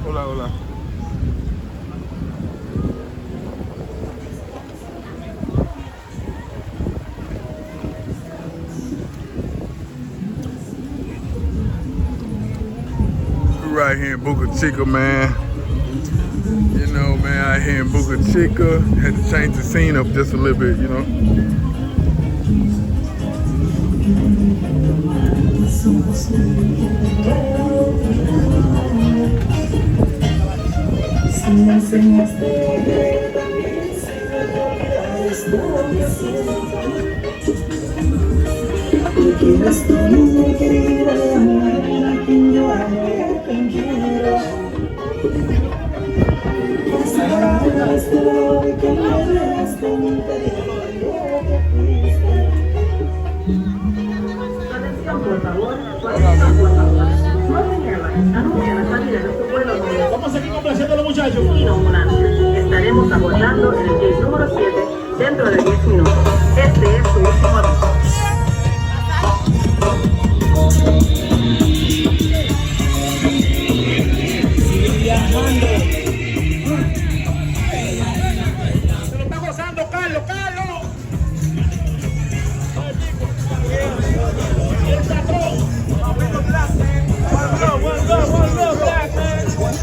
Hola, hola. We're right here in Boca Chica, man. You know, man, out here in Boca Chica. Had to change the scene up just a little bit, you know. Por favor, anuncia la salida de su vuelo. Vamos a seguir complaciendo a los muchachos. Estaremos abordando en el gate número 7 dentro de 10 minutos. Este es su último aviso. Se lo está gozando Carlos. El patrón. One love, black man. What's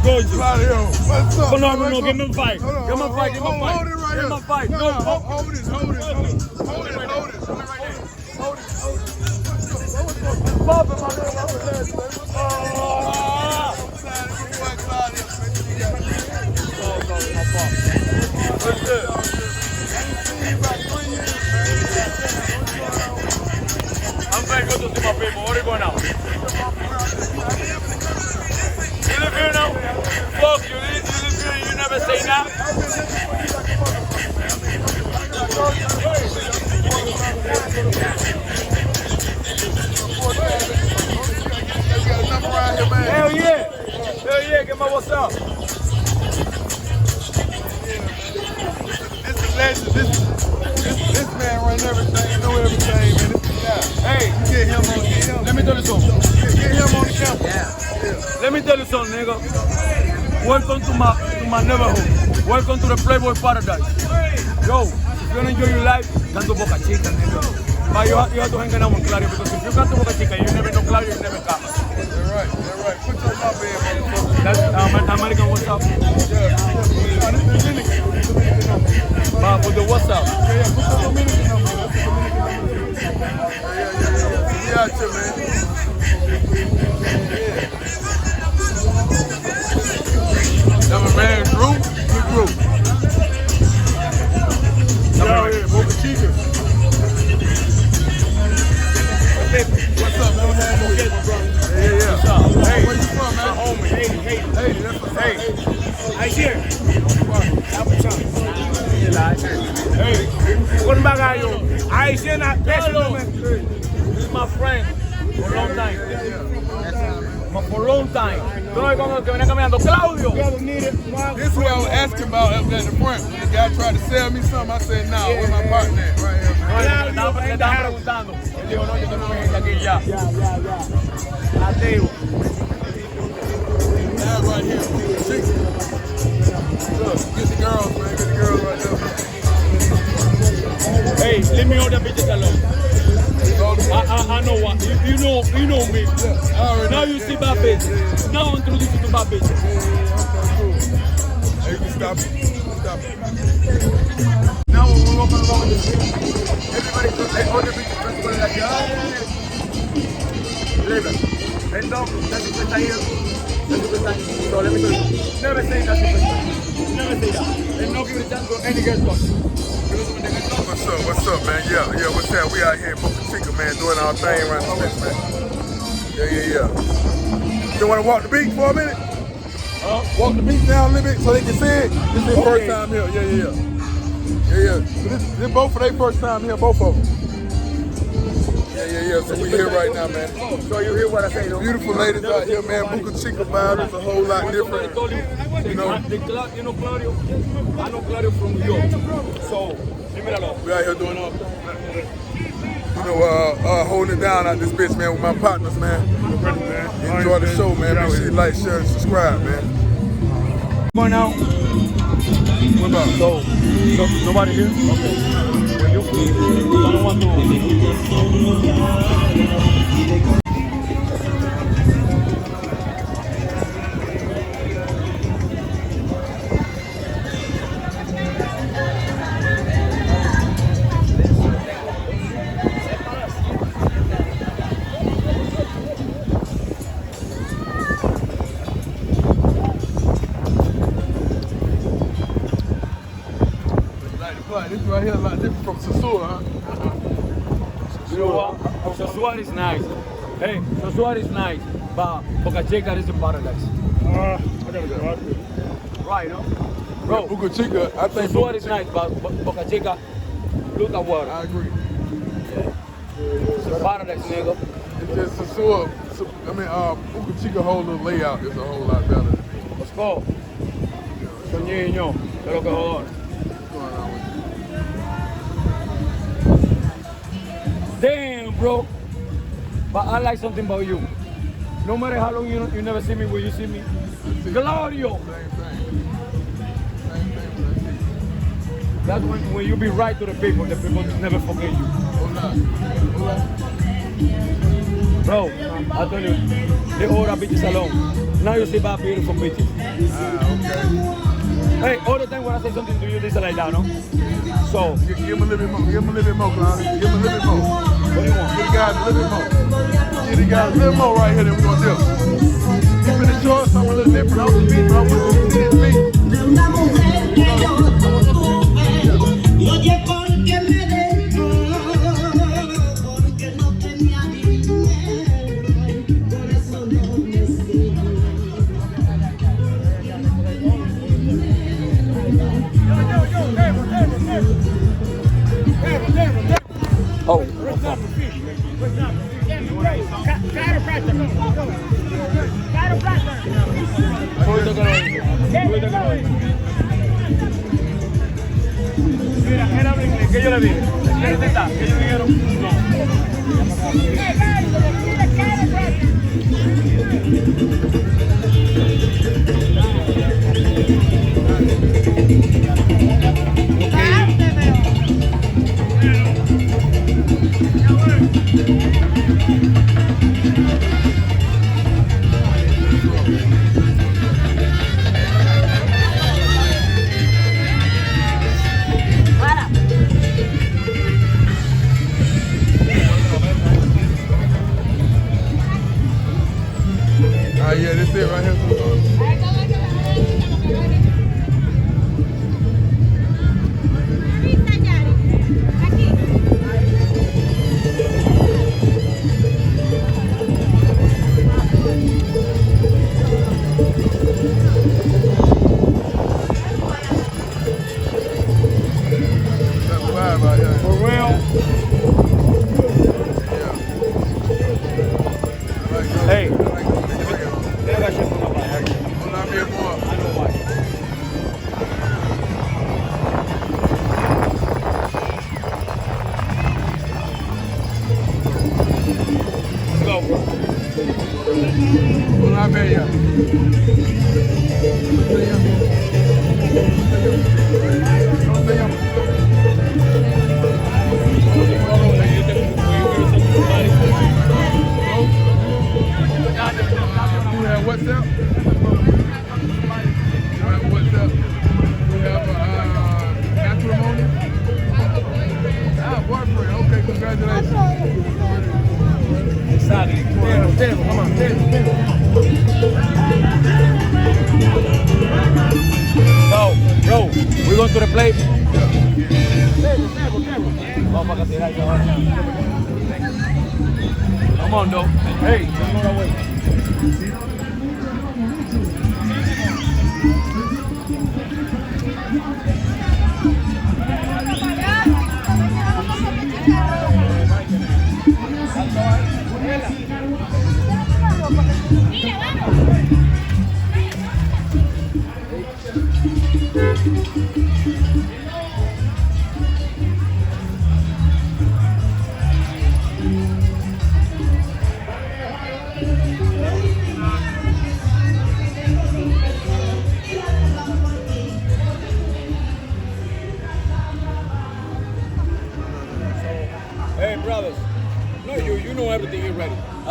good, Claudio, what's up? No, give him a fight. Hold Give him a fight. Hold it right here. Give him a fight. No, No, hold it. Hold it. Popping my little legs, man. What's good? I'm very good to see my people. What are you going now? You live here now? Fuck, you live here and you never say that? Hell yeah, get my what's up. This is legend. This man run everything, know everything, man. This is the guy. Hey, Get him. let me tell you something. Get him on the camera. Yeah. Let me tell you something, nigga. Welcome to my neighborhood. Welcome to the Playboy Paradise. Yo, if you wanna enjoy your life, come to Boca Chica, nigga. But you have to hang out with Claudio, because if you come to Boca Chica, you never know Claudio, you never come. They're right. Put your mouth in, motherfucker. That's American WhatsApp. Yeah. But for the WhatsApp. Yeah, put your Dominican number. That's the Dominican number. Yeah. We out here, man. That's my man, Drew. Good Drew. Out here, Boca Chica. What's up, man? Yeah. Hey, where you from, man? Homie, hey. Hey, that's what's up. I hear. Hey, con bagallo. I see that Carlos. This is my friend for a long time. For a long time. Tú no ves cuando que venía caminando, Claudio. This is what I was asking about up there in the front. The guy tried to sell me something. I said, nah, where my partner at? Right here, man. Le estaban preguntando. Él dijo, no, yo tengo mi gente aquí ya. Activo. Yeah, right here. Look, get the girls, man. Get the girls right there. Hey, leave me all the bitches alone. I know what. You know me. Now you see bad bitches. Now introduce you to bad bitches. Hey, you can stop it. Now when we're walking along the street, everybody goes, hey, all the bitches just go like, leave it. And no, that's the first time. So let me tell you, never say that's the first time. Never say that. And no give a chance to any girl talk. What's up, man? Yeah, what's that? We out here in Boca Chica, man, doing our thing around the place, man. Yeah. You want to walk the beach for a minute? Walk the beach down a little bit so they can see it. This is their first time here. Yeah. So this both for their first time here, both of them. Yeah. So we here right now, man. So you hear what I say, though? Beautiful ladies out here, man. Boca Chica vibe is a whole lot different. You know Claudio? I know Claudio from New York. So, we out here doing all. holding it down out this bitch, man, with my partners, man. Ready, man. Enjoy the show, man. Make sure you like, share, and subscribe, man. Going out. What about? So nobody here? Okay. When you I don't want to. This right here a lot different from Sasua, huh? You know what? Sasua is nice. Hey, Sasua is nice, but Boca Chica is a paradise. I gotta go out there. Right, no? Bro, Boca Chica, I think Sasua is nice, but Boca Chica, look at water. I agree. It's a paradise, nigga. It's just Sasua, Boca Chica whole little layout is a whole lot better. Let's go. Soñeño, de lo que joder. What's going on with you? Damn, bro. But I like something about you. No matter how long you never see me, will you see me? Claudio. Same thing. That's when you be right to the people never forget you. Bro, I tell you, they all the bitches alone. Now you see about beautiful bitches. Okay. Hey, all the time when I say something to you, they say like that, no? So, Give him a little bit more. Give him a little bit more, Claudio. Give him a little bit more. what do you want? Give the guys a little bit more. Give the guys a little more right here than we're gonna do. Keep it in short, something a little different. I was beat, I want to see this beat. Oye, porque me dejó, porque no tenía dinero, por eso no me sirvió. Oh, mira, él habla inglés, ¿qué yo le dije? ¿Qué está? ¿Qué ellos dijeron? No. Yeah, this it right here. For real. Hey. Una bella. You have WhatsApp? You have matrimony? Boyfriend. Okay, congratulations. Exactly. Table, come on, table. So, bro, we going to the place. Vamos para tirar eso ahora. Come on, though. Hey, come on away.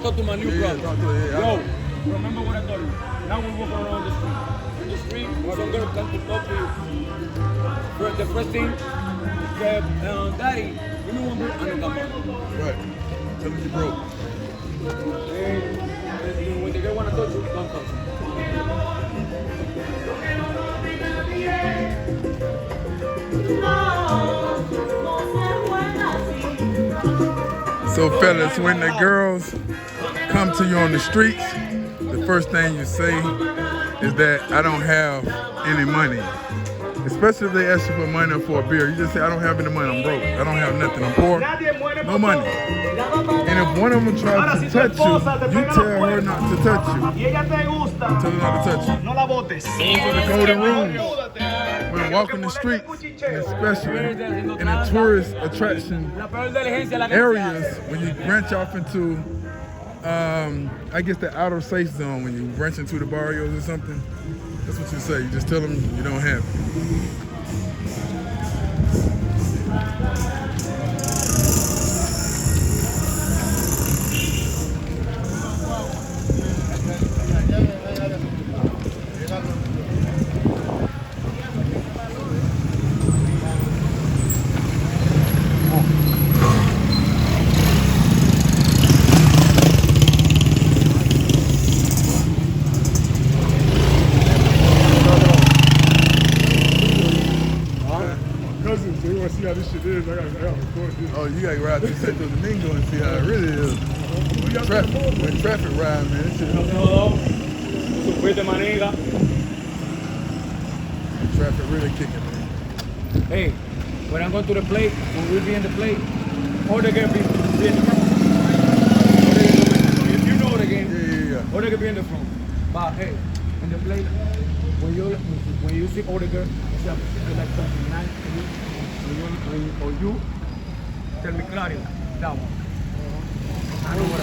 talk to my new Yeah, brother. talk to it, yeah. Yo, remember what I told you. Now we walk around the street. In the street, some girl comes to talk to you. The first thing, Daddy, give me one beer. I don't got money. Right. Tell them you broke. And when the girl wanna touch you, don't touch you. So fellas, when the girls come to you on the streets, the first thing you say is that I don't have any money. Especially if they ask you for money or for a beer. You just say, I don't have any money, I'm broke. I don't have nothing, I'm poor. No money. And if one of them tries to touch you, you tell her not to touch you. Tell her not to touch you. Those are the golden rules. When walking the streets, and especially in the tourist attraction areas, when you branch off into, I guess the outer safe zone, when you branch into the barrios or something, that's what you say. You just tell them you don't have it. See how this shit is. I gotta record this. Oh, you gotta ride through Santo Domingo and see how it really is. When traffic ride, man, this shit. Traffic really kicking, man. Hey, when I'm going to the plate, when we be in the plate, or they can be in the front. If you know the game, Yeah. or they can be in the front. But hey, in the plate, when you see all the girl, it's like something nice to you. Or you tell me Claudio, that one. I know what I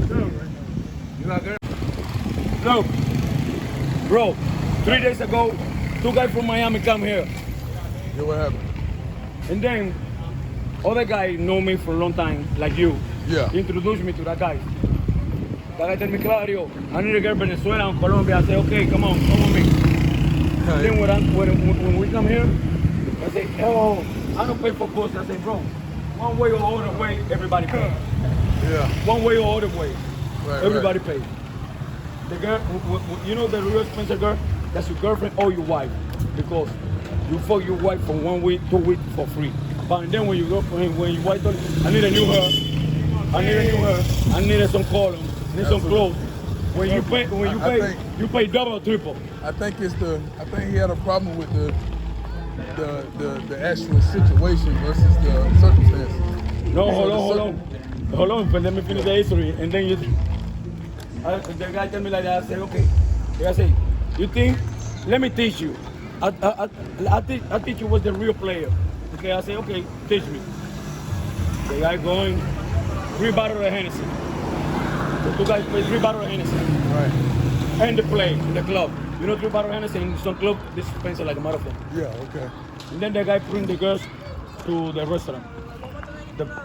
mean. You got girl? Look, bro, 3 days ago, 2 guys from Miami come here. Yeah, what happened? And then, other guy know me for a long time, like you. Yeah. Introduced me to that guy. That guy tell me, Claudio, I need to get Venezuela and Colombia. I say, okay, come with me. Then when we come here, I say, oh, I don't pay for bus. I say, bro, one way or other way, everybody pay. Yeah. One way or other way, Right, everybody pay. The girl, you know the real expensive girl? That's your girlfriend or your wife. Because you fuck your wife for 1 week, 2 weeks for free. But then when you go, when your wife I need a new hair, I need some column, I need some clothes. When you pay, you pay double or triple. I think he had a problem with the actual situation versus the circumstances. No, hold on, but let me finish the history, and then the guy tell me like that. I say, okay. The guy say, you think? Let me teach you. I teach you what's the real player. Okay, I say, okay, teach me. The guy going 3 bottles of Hennessy. The 2 guys play 3 bottles of Hennessy. Right. And they play in the club. You know, 3 bottles of Hennessy in some club, this is expensive like a marathon. Yeah, okay. And then the guy bring the girls to the restaurant.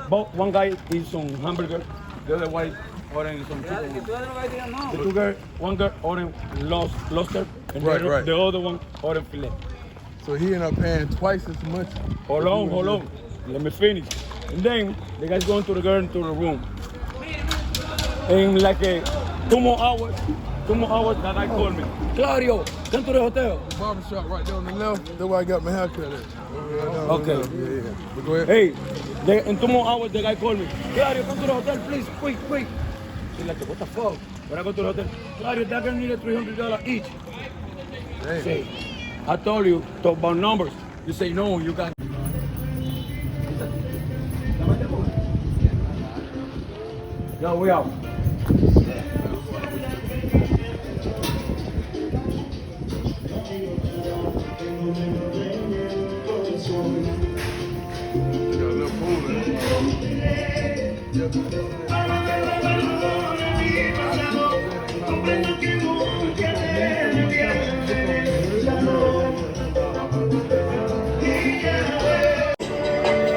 One guy eats some hamburger, the other guy ordering some chicken. The 2 girls, one girl ordering lobster, and the other one ordering filet. So he ended up paying twice as much. Hold on. Let me finish. And then the guy's going to the girl into the room. In like 2 more hours, that guy called me. Claudio, come to the hotel. The barbershop right there on the left, that's where I got my hair cut at. Okay. Yeah. But go ahead. Hey, in 2 more hours, the guy called me. Claudio, come to the hotel, please, quick. He's like, what the fuck? When I go to the hotel, Claudio, that girl needed $300 each. Damn. Say, I told you, talk about numbers. You say, no, you got. Yo, we out.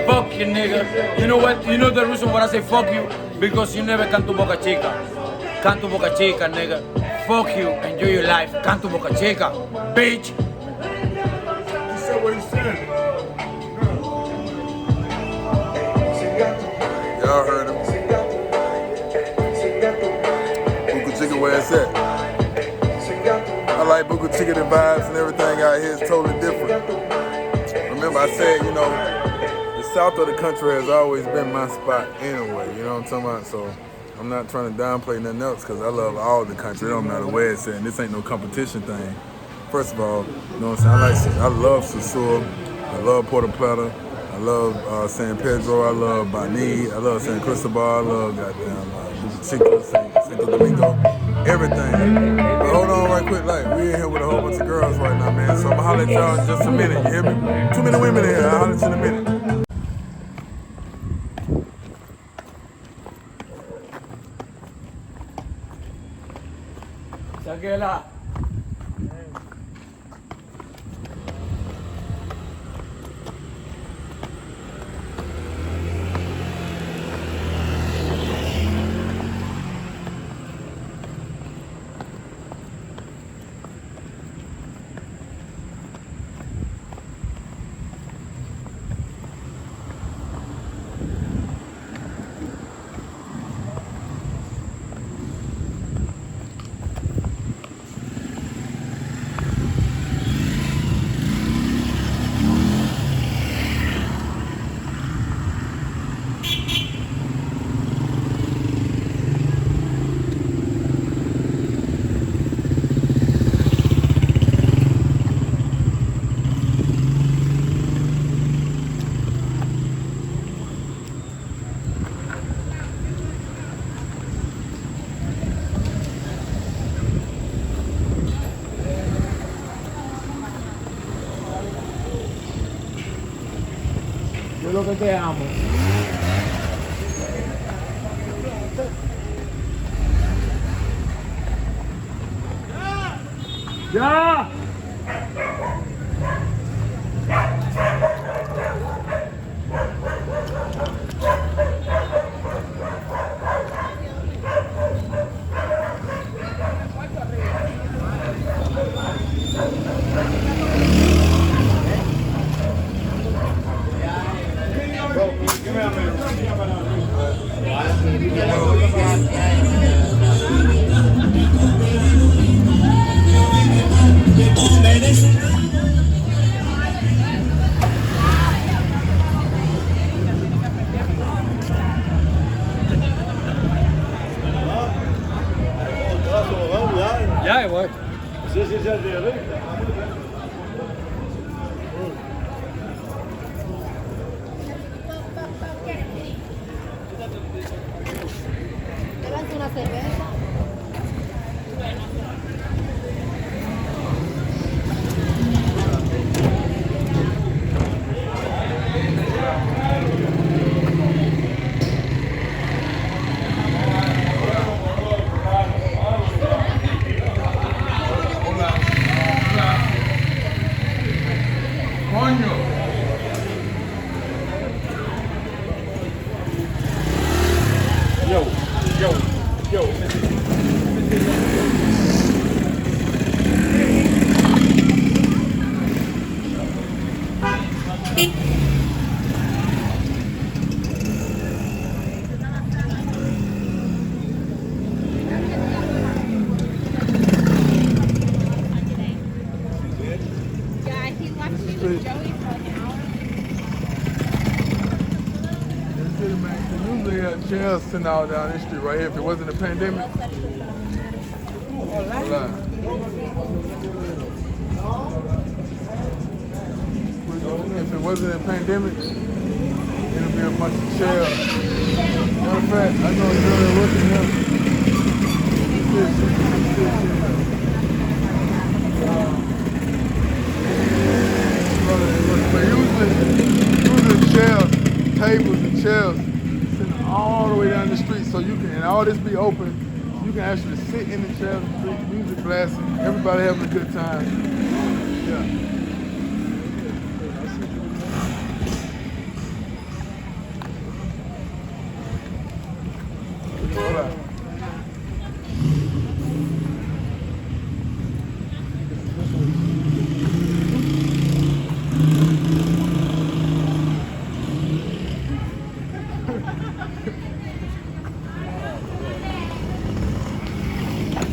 Fuck Dominican nigga. You know what? You know the reason why I say fuck you? Because you never come to Boca Chica. Come to Boca Chica, nigga. Fuck you. Enjoy your life. Come to Boca Chica, bitch. He said what he said. Y'all heard him. Boca Chica, where it's at. I like Boca Chica, the vibes and everything out here is totally different. Remember I said, you know, the south of the country has always been my spot anyway, you know what I'm talking about? So I'm not trying to downplay nothing else because I love all the country. It don't matter where it's at. And this ain't no competition thing. First of all, you know what I'm saying? I love Sosúa. I love Puerto Plata. I love San Pedro. I love Bani. I love San Cristobal. I love goddamn Chico, Santo Domingo, everything. But hold on right quick, like we in here with a whole bunch of girls right now, man. So I'ma holler at y'all in just a minute. You hear me? Too many women in here. I'll holler at you in a minute. Sáquela. Yo lo que te amo. ¡Ya! Ya, igual. Sí, sí, sí, Llévate una cerveza. Usually had chairs sitting out down this street right here if it wasn't a pandemic. Hola. If it wasn't a pandemic, it'd be a bunch of chairs. Matter of fact, I know a girl that working here. But usually chairs, tables and chairs sitting all the way down the street, so you can, and all this be open, you can actually sit in the chairs and drink music blasting, everybody having a good time. Yeah. Hola.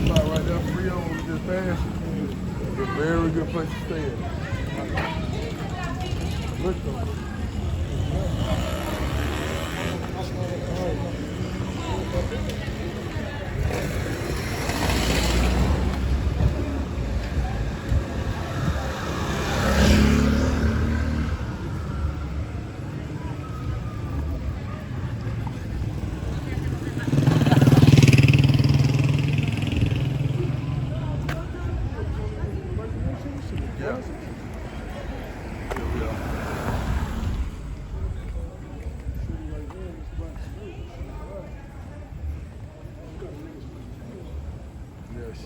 Spot right there, Frio, we just passed. It's a very good place to stay at. Look though.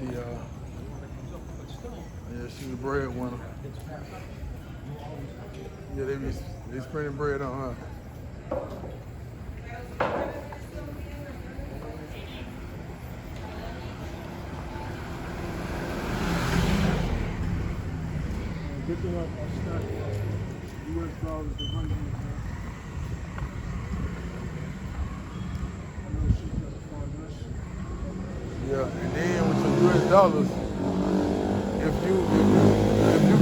Yeah. Yeah, she's a breadwinner. Yeah, they spreading bread on her. Good thing I stacked US dollars and hundreds. I know she's got to find that shit. Yeah, and then with your US dollars, if you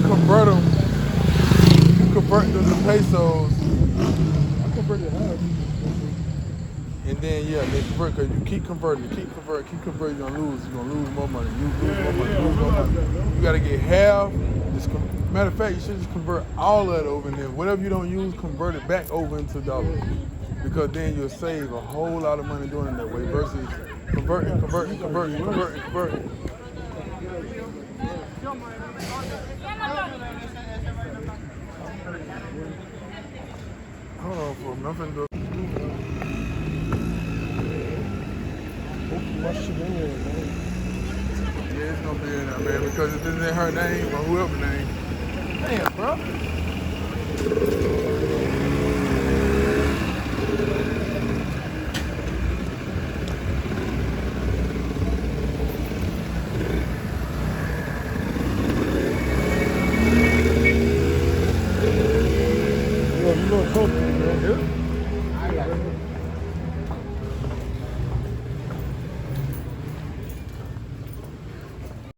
convert them, you convert them to pesos, I converted half. and then they convert because you keep converting, keep converting, you're gonna lose more money. You lose more money. You gotta get half. Matter of fact, you should just convert all of it over, and then whatever you don't use, convert it back over into dollars. Because then you'll save a whole lot of money doing it that way versus converting. Hold on for a minute. I'm finna do it. My shit in there, man. Yeah, it's gonna be in there, man, because if it's in her name or whoever's name. Damn, bro. You know, Tokyo, man. Yeah.